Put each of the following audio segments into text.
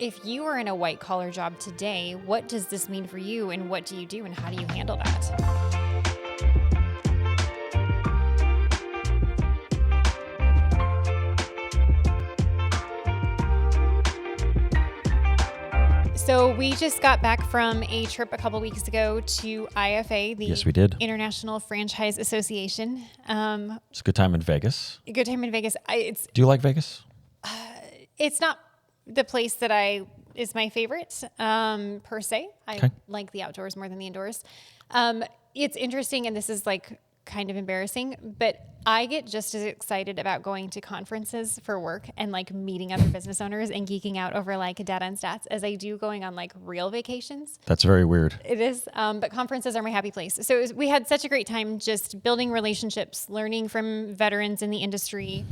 If you are in a white collar job today, what does this mean for you, and what do you do, and how do you handle that? So we just got back from a trip a couple weeks ago to IFA, the Yes, we did. International Franchise Association. It's a good time in Vegas. A good time in Vegas. Do you like Vegas? It's not the place that is my favorite per se. I like the outdoors more than the indoors. It's interesting, and this is like kind of embarrassing, but I get just as excited about going to conferences for work and like meeting other business owners and geeking out over like data and stats as I do going on like real vacations. That's very weird. It is, but conferences are my happy place. So we had such a great time just building relationships, learning from veterans in the industry.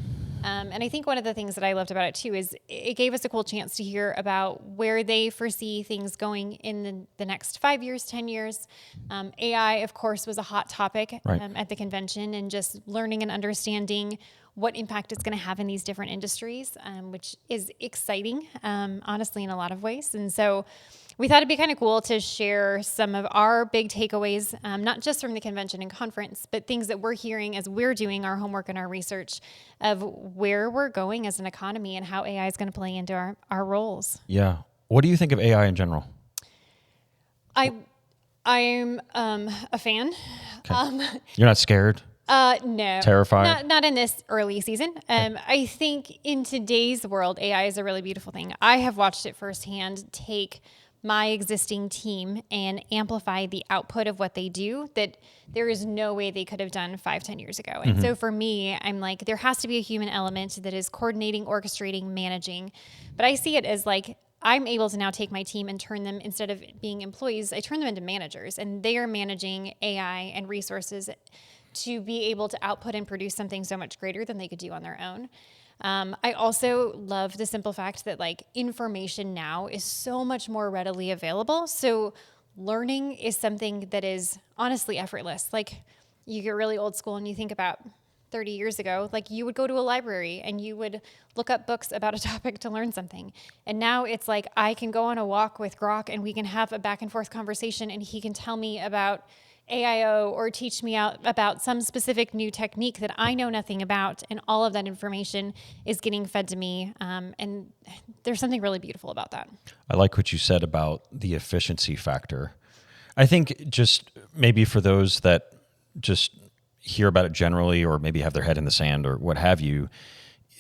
And I think one of the things that I loved about it too is it gave us a cool chance to hear about where they foresee things going in the next 5 years, 10 years. AI, of course, was a hot topic at the convention, and just learning and understanding what impact it's going to have in these different industries, which is exciting, honestly, in a lot of ways. And so we thought it'd be kind of cool to share some of our big takeaways, not just from the convention and conference, but things that we're hearing as we're doing our homework and our research of where we're going as an economy and how AI is going to play into our roles. Yeah. What do you think of AI in general? I'm a fan. Okay. You're not scared? No. Terrified? Not in this early season. I think in today's world, AI is a really beautiful thing. I have watched it firsthand take my existing team and amplify the output of what they do that there is no way they could have done 5-10 years ago. And so for me, I'm like, there has to be a human element that is coordinating, orchestrating, managing. But I see it as like, I'm able to now take my team and turn them, instead of being employees, I turn them into managers, and they are managing AI and resources to be able to output and produce something so much greater than they could do on their own. I also love the simple fact that like information now is so much more readily available. So learning is something that is honestly effortless. Like you get really old school and you think about 30 years ago, like you would go to a library and you would look up books about a topic to learn something. And now it's like, I can go on a walk with Grok and we can have a back and forth conversation, and he can tell me about AIO or teach me out about some specific new technique that I know nothing about, and all of that information is getting fed to me. And there's something really beautiful about that. I like what you said about the efficiency factor. I think just maybe for those that just hear about it generally, or maybe have their head in the sand or what have you,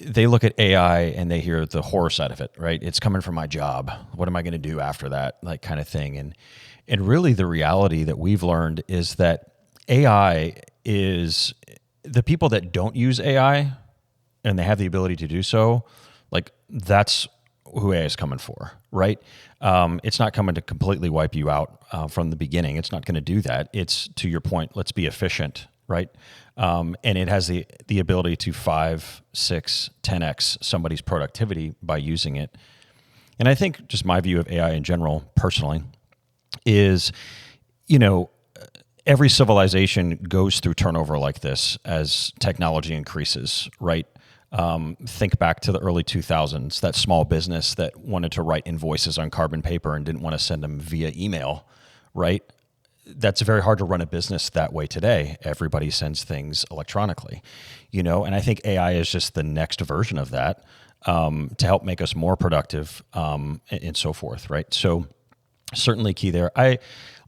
they look at AI and they hear the horror side of it, right? It's coming from my job. What am I going to do after that? Like kind of thing. And really the reality that we've learned is that AI is the people that don't use AI and they have the ability to do so, like that's who AI is coming for, right? It's not coming to completely wipe you out from the beginning. It's not going to do that. It's, to your point, let's be efficient, right? And it has the ability to 5, 6, 10x somebody's productivity by using it. And I think just my view of AI in general, personally, is, every civilization goes through turnover like this as technology increases, right? Think back to the early 2000s, that small business that wanted to write invoices on carbon paper and didn't want to send them via email, right? That's very hard to run a business that way today. Everybody sends things electronically, and I think AI is just the next version of that to help make us more productive and so forth, right? So certainly key there. I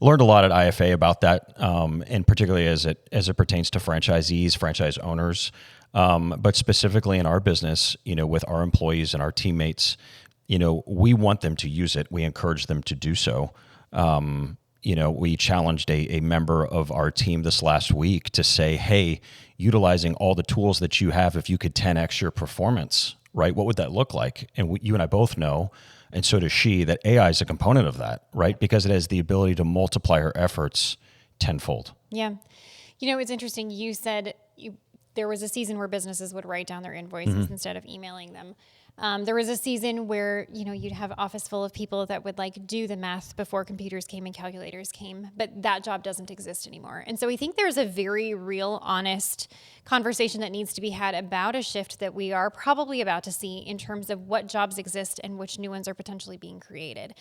learned a lot at IFA about that, and particularly as it pertains to franchisees, franchise owners, but specifically in our business, with our employees and our teammates, we want them to use it. We encourage them to do so. We challenged a member of our team this last week to say, hey, utilizing all the tools that you have, if you could 10x your performance, right? What would that look like? And you and I both know, and so does she, that AI is a component of that, right? Because it has the ability to multiply her efforts tenfold. Yeah. It's interesting. You said there was a season where businesses would write down their invoices instead of emailing them. There was a season where, you'd have office full of people that would like do the math before computers came and calculators came, but that job doesn't exist anymore. And so I think there's a very real, honest conversation that needs to be had about a shift that we are probably about to see in terms of what jobs exist and which new ones are potentially being created.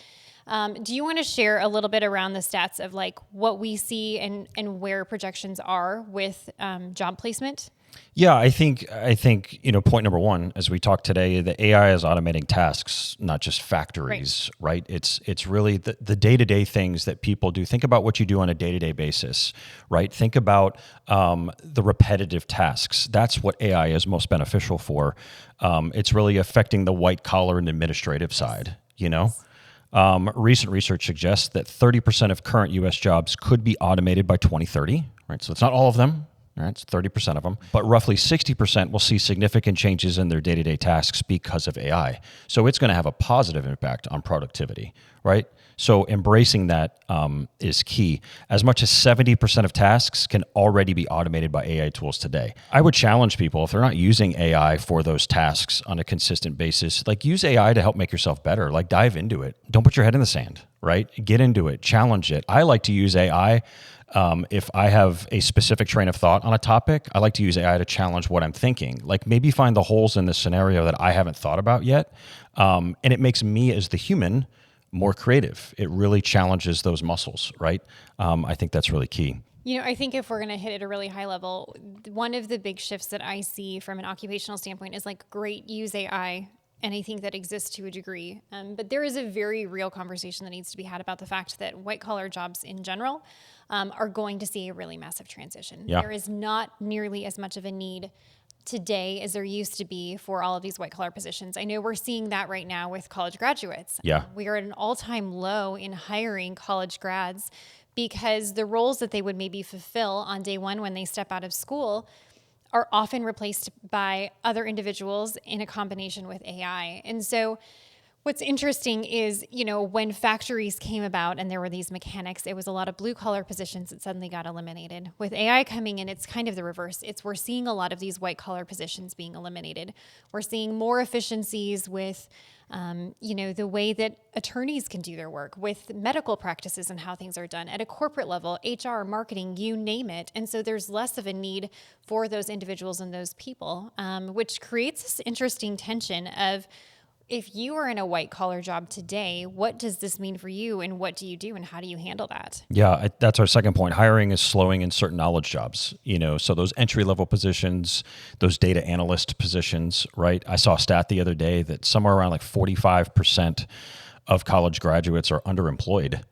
Do you want to share a little bit around the stats of like what we see and where projections are with job placement? Yeah, I think point number one, as we talk today, the AI is automating tasks, not just factories, right? It's really the day-to-day things that people do. Think about what you do on a day-to-day basis, right? Think about the repetitive tasks. That's what AI is most beneficial for. It's really affecting the white collar and administrative side, Recent research suggests that 30% of current U.S. jobs could be automated by 2030, right? So it's not all of them. All right, it's 30% of them, but roughly 60% will see significant changes in their day-to-day tasks because of AI. So it's going to have a positive impact on productivity, right? So embracing that is key. As much as 70% of tasks can already be automated by AI tools today. I would challenge people, if they're not using AI for those tasks on a consistent basis, like use AI to help make yourself better, like dive into it. Don't put your head in the sand, right? Get into it, challenge it. I like to use AI. If I have a specific train of thought on a topic, I like to use AI to challenge what I'm thinking. Like maybe find the holes in the scenario that I haven't thought about yet. And it makes me as the human more creative. It really challenges those muscles, right? I think that's really key. I think if we're going to hit at a really high level, one of the big shifts that I see from an occupational standpoint is like, great, use AI. And I think that exists to a degree. But there is a very real conversation that needs to be had about the fact that white collar jobs in general are going to see a really massive transition. Yeah. There is not nearly as much of a need today as there used to be for all of these white collar positions. I know we're seeing that right now with college graduates. Yeah. We are at an all-time low in hiring college grads because the roles that they would maybe fulfill on day one when they step out of school are often replaced by other individuals in a combination with AI. And so what's interesting is, when factories came about and there were these mechanics, it was a lot of blue collar positions that suddenly got eliminated. With AI coming in, it's kind of the reverse. We're seeing a lot of these white collar positions being eliminated. We're seeing more efficiencies with the way that attorneys can do their work, with medical practices and how things are done at a corporate level, HR, marketing, you name it. And so there's less of a need for those individuals and those people, which creates this interesting tension of, if you are in a white collar job today, what does this mean for you and what do you do and how do you handle that? Yeah, that's our second point. Hiring is slowing in certain knowledge jobs, so those entry level positions, those data analyst positions, right? I saw a stat the other day that somewhere around like 45% of college graduates are underemployed,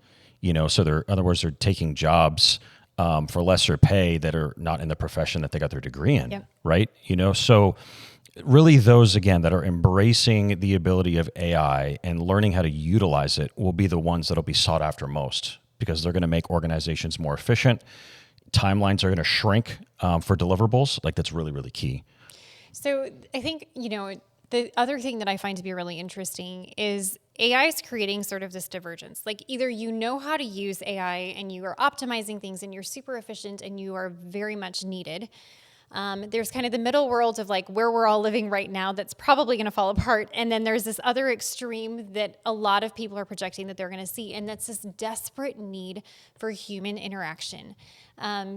so in other words, they're taking jobs for lesser pay that are not in the profession that they got their degree in, Yep. right? So really those, again, that are embracing the ability of AI and learning how to utilize it will be the ones that'll be sought after most, because they're going to make organizations more efficient. Timelines are going to shrink for deliverables. Like that's really, really key. So I think, the other thing that I find to be really interesting is AI is creating sort of this divergence. Like either you know how to use AI and you are optimizing things and you're super efficient and you are very much needed. There's kind of the middle world of like where we're all living right now that's probably going to fall apart. And then there's this other extreme that a lot of people are projecting that they're going to see. And that's this desperate need for human interaction.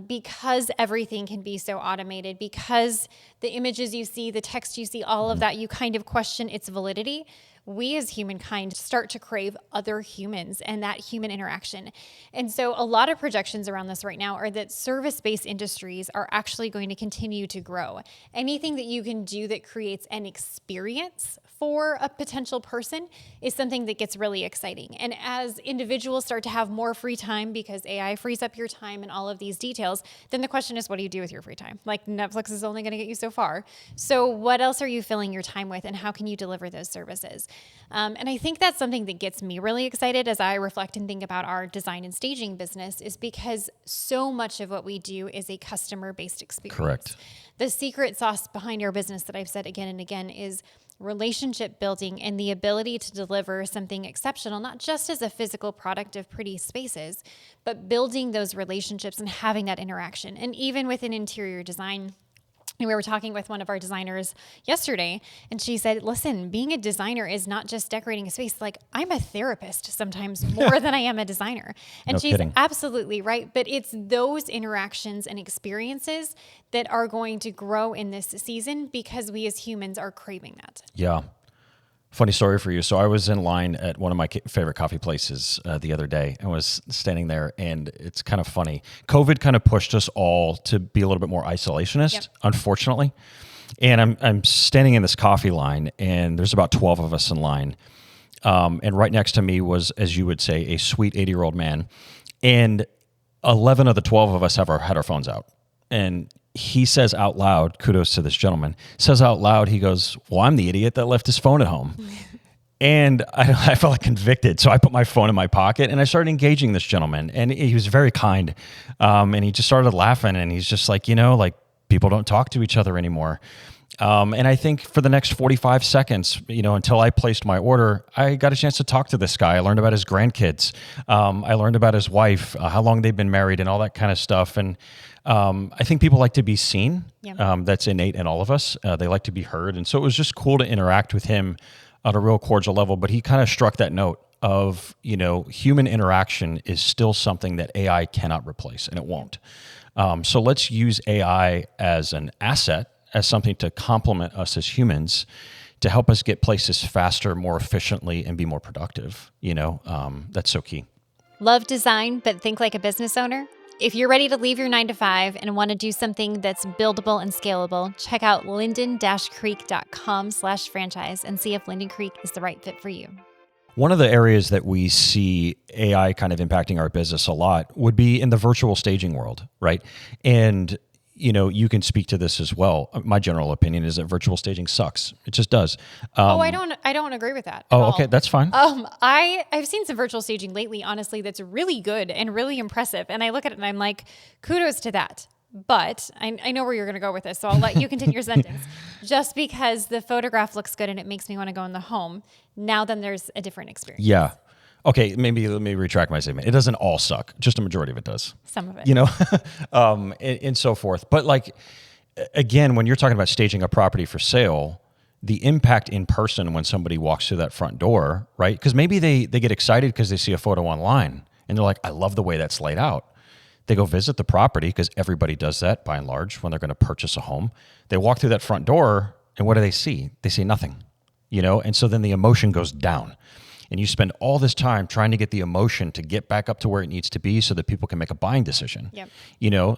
Because everything can be so automated, because the images you see, the text you see, all of that, you kind of question its validity. We as humankind start to crave other humans and that human interaction. And so a lot of projections around this right now are that service-based industries are actually going to continue to grow. Anything that you can do that creates an experience for a potential person is something that gets really exciting. And as individuals start to have more free time because AI frees up your time and all of these details, then the question is, what do you do with your free time? Like Netflix is only going to get you so far. So what else are you filling your time with and how can you deliver those services? And I think that's something that gets me really excited as I reflect and think about our design and staging business, is because so much of what we do is a customer-based experience. Correct. The secret sauce behind our business that I've said again and again is relationship building and the ability to deliver something exceptional, not just as a physical product of pretty spaces, but building those relationships and having that interaction. And even within interior design, And we were talking with one of our designers yesterday, and she said, listen, being a designer is not just decorating a space. Like, I'm a therapist sometimes more than I am a designer. And No she's kidding. absolutely right. But it's those interactions and experiences that are going to grow in this season because we as humans are craving that. Yeah. Funny story for you. So I was in line at one of my favorite coffee places the other day and was standing there, and it's kind of funny. COVID kind of pushed us all to be a little bit more isolationist, unfortunately. And I'm standing in this coffee line, and there's about 12 of us in line. And right next to me was, as you would say, a sweet 80-year-old man. And 11 of the 12 of us had our phones out. And he says out loud, kudos to this gentleman, says out loud, he goes, well, I'm the idiot that left his phone at home. And I felt like convicted. So I put my phone in my pocket and I started engaging this gentleman. And he was very kind. And he just started laughing. And he's just like, like people don't talk to each other anymore. And I think for the next 45 seconds, until I placed my order, I got a chance to talk to this guy. I learned about his grandkids. I learned about his wife, how long they've been married and all that kind of stuff. And I think people like to be seen. That's innate in all of us. They like to be heard. And so it was just cool to interact with him at a real cordial level. But he kind of struck that note of, human interaction is still something that AI cannot replace, and it won't. So let's use AI as an asset, as something to complement us as humans, to help us get places faster, more efficiently, and be more productive. That's so key. Love design, but think like a business owner? If you're ready to leave your 9-to-5 and want to do something that's buildable and scalable, check out linden-creek.com/franchise and see if Linden Creek is the right fit for you. One of the areas that we see AI kind of impacting our business a lot would be in the virtual staging world, right? And you can speak to this as well. My general opinion is that virtual staging sucks. It just does. I don't agree with that. Oh, okay, that's fine. I've seen some virtual staging lately, honestly, that's really good and really impressive. And I look at it and I'm like, kudos to that. But I know where you're going to go with this, so I'll let you continue your sentence. Just because the photograph looks good and it makes me want to go in the home, now then there's a different experience. Yeah. Okay, maybe let me retract my statement. It doesn't all suck. Just a majority of it does. Some of it. And so forth. But again, when you're talking about staging a property for sale, the impact in person when somebody walks through that front door, right? Because maybe they get excited because they see a photo online and they're like, I love the way that's laid out. They go visit the property, because everybody does that by and large when they're going to purchase a home. They walk through that front door and what do they see? They see nothing, and so then the emotion goes down. And you spend all this time trying to get the emotion to get back up to where it needs to be so that people can make a buying decision.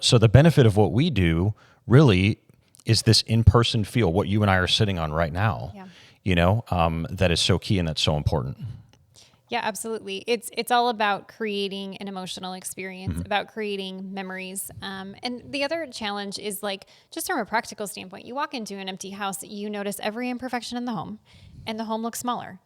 So the benefit of what we do really is this in-person feel, what you and I are sitting on right now, that is so key and that's so important. Yeah, absolutely. It's all about creating an emotional experience, about creating memories. And the other challenge is just from a practical standpoint, you walk into an empty house, you notice every imperfection in the home, and the home looks smaller.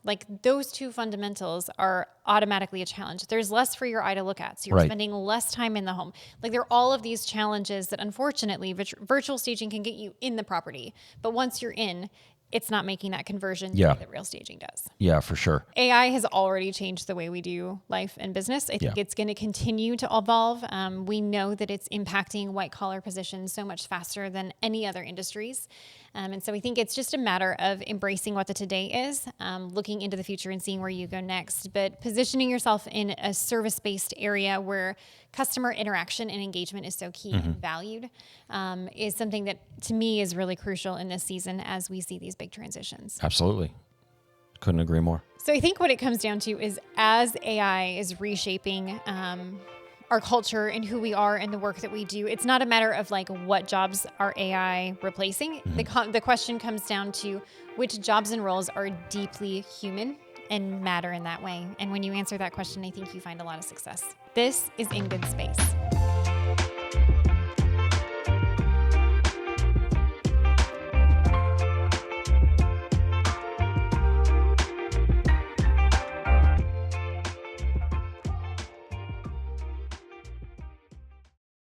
Those two fundamentals are automatically a challenge. There's less for your eye to look at. So you're spending less time in the home. There are all of these challenges that unfortunately virtual staging can get you in the property. But once you're in, it's not making that conversion the way that real staging does. Yeah, for sure. AI has already changed the way we do life and business. I think it's going to continue to evolve. We know that it's impacting white collar positions so much faster than any other industries. And so we think it's just a matter of embracing what the today is, looking into the future and seeing where you go next, but positioning yourself in a service-based area where customer interaction and engagement is so key and valued, is something that to me is really crucial in this season as we see these big transitions. Absolutely. Couldn't agree more. So I think what it comes down to is as AI is reshaping our culture and who we are and the work that we do, it's not a matter of what jobs are AI replacing. The question comes down to which jobs and roles are deeply human and matter in that way. And when you answer that question, I think you find a lot of success. This is In Good Space.